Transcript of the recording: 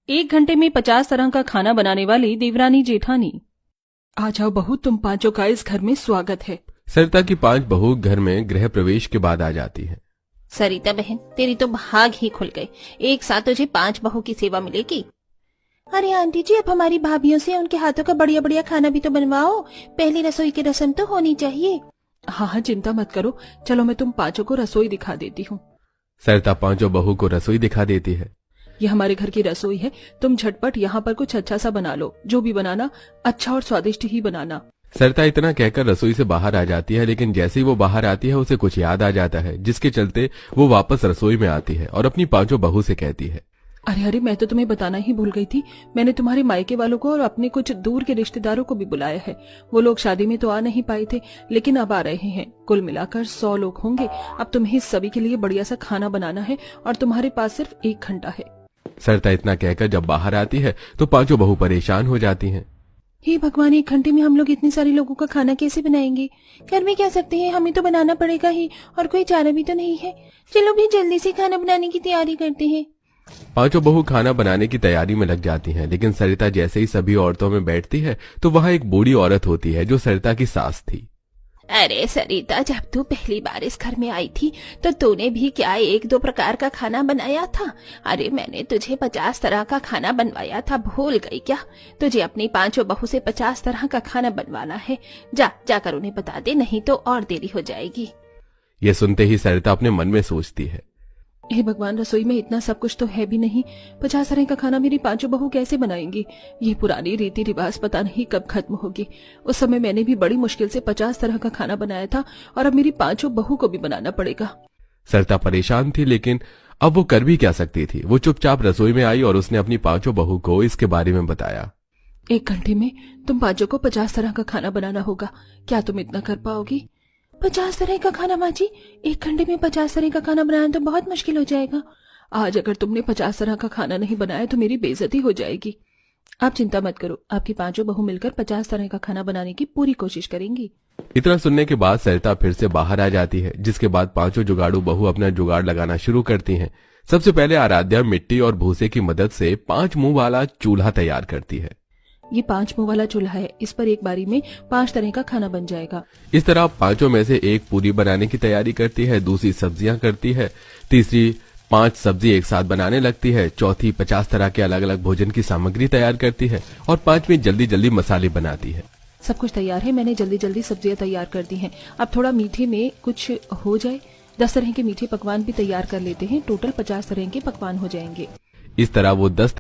1 घंटे में 50 तरह का खाना बनाने वाली देवरानी जेठानी। आ जाओ बहू, तुम पांचों का इस घर में स्वागत है। सरिता की 5 बहू घर में गृह प्रवेश के बाद आ जाती हैं। सरिता बहन, तेरी तो भाग ही खुल गए। एक साथ तुझे 5 बहू की सेवा मिलेगी। अरे आंटी जी, अब हमारी भाभियों से उनके हाथों का बढ़िया बढ़िया खाना भी तो बनवाओ। पहली रसोई की रस्म तो होनी चाहिए। हाँ हाँ, चिंता मत करो, चलो मैं तुम पांचों को रसोई दिखा देती हूँ। सरिता 5 बहू को रसोई दिखा देती है। ये हमारे घर की रसोई है, तुम झटपट यहाँ पर कुछ अच्छा सा बना लो। जो भी बनाना अच्छा और स्वादिष्ट ही बनाना। सरिता इतना कहकर रसोई से बाहर आ जाती है, लेकिन जैसे ही वो बाहर आती है उसे कुछ याद आ जाता है, जिसके चलते वो वापस रसोई में आती है और अपनी 5 बहू से कहती है, अरे अरे, मैं तो तुम्हें बताना ही भूल गई थी। मैंने तुम्हारे मायके वालों को और अपने कुछ दूर के रिश्तेदारों को भी बुलाया है। वो लोग शादी में तो आ नहीं पाए थे, लेकिन अब आ रहे हैं। कुल मिलाकर 100 लोग होंगे। अब तुम्हें सभी के लिए बढ़िया सा खाना बनाना है और तुम्हारे पास सिर्फ 1 घंटा है। सरिता इतना कहकर जब बाहर आती है तो 5 बहू परेशान हो जाती हैं। हे भगवान, 1 घंटे में हम लोग इतने सारे लोगों का खाना कैसे बनाएंगे? घर में क्या सकते हैं, हमें तो बनाना पड़ेगा ही, और कोई चारा भी तो नहीं है। चलो भी जल्दी से खाना बनाने की तैयारी करते हैं। 5 बहू खाना बनाने की तैयारी में लग जाती हैं, लेकिन सरिता जैसे ही सभी औरतों में बैठती है तो वहाँ एक बूढ़ी औरत होती है जो सरिता की सास थी। अरे सरिता, जब तू पहली बार इस घर में आई थी तो तूने भी क्या 1-2 प्रकार का खाना बनाया था? अरे मैंने तुझे 50 तरह का खाना बनवाया था, भूल गई क्या? तुझे अपनी 5 बहू से 50 तरह का खाना बनवाना है। जाकर उन्हें बता दे, नहीं तो और देरी हो जाएगी। ये सुनते ही सरिता अपने मन में सोचती है, हे भगवान, रसोई में इतना सब कुछ तो है भी नहीं। 50 तरह का खाना मेरी 5 बहू कैसे बनाएंगी? ये पुरानी रीति रिवाज पता नहीं कब खत्म होगी। उस समय मैंने भी बड़ी मुश्किल से 50 तरह का खाना बनाया था और अब मेरी 5 बहू को भी बनाना पड़ेगा। सरिता परेशान थी, लेकिन अब वो कर भी क्या सकती थी। वो चुपचाप रसोई में आई और उसने अपनी 5 बहू को इसके बारे में बताया। 1 घंटे में तुम 5 को 50 तरह का खाना बनाना होगा। क्या तुम इतना कर पाओगी? 50 तरह का खाना माँ जी? 1 घंटे में 50 तरह का खाना बनाना तो बहुत मुश्किल हो जाएगा। आज अगर तुमने 50 तरह का खाना नहीं बनाया तो मेरी बेइज्जती हो जाएगी। आप चिंता मत करो, आपकी 5 बहू मिलकर 50 तरह का खाना बनाने की पूरी कोशिश करेंगी। इतना सुनने के बाद सरिता फिर से बाहर आ जाती है, जिसके बाद 5 जुगाड़ू बहू अपना जुगाड़ लगाना शुरू करती हैं। सबसे पहले आराध्या मिट्टी और भूसे की मदद से 5 मुंह वाला चूल्हा तैयार करती है। ये 5 मुंह वाला चूल्हा है, इस पर एक बारी में 5 तरह का खाना बन जाएगा। इस तरह 5 में से एक पूरी बनाने की तैयारी करती है, दूसरी सब्जियां करती है, तीसरी 5 सब्जी एक साथ बनाने लगती है, चौथी 50 तरह के अलग अलग भोजन की सामग्री तैयार करती है और 5वीं जल्दी जल्दी मसाले बनाती है। सब कुछ तैयार है, मैंने जल्दी जल्दी सब्जियां तैयार कर दी हैं। अब थोड़ा मीठे में कुछ हो जाए, 10 तरह के मीठे पकवान भी तैयार कर लेते हैं। टोटल 50 तरह के पकवान हो जाएंगे। इस तरह वो 10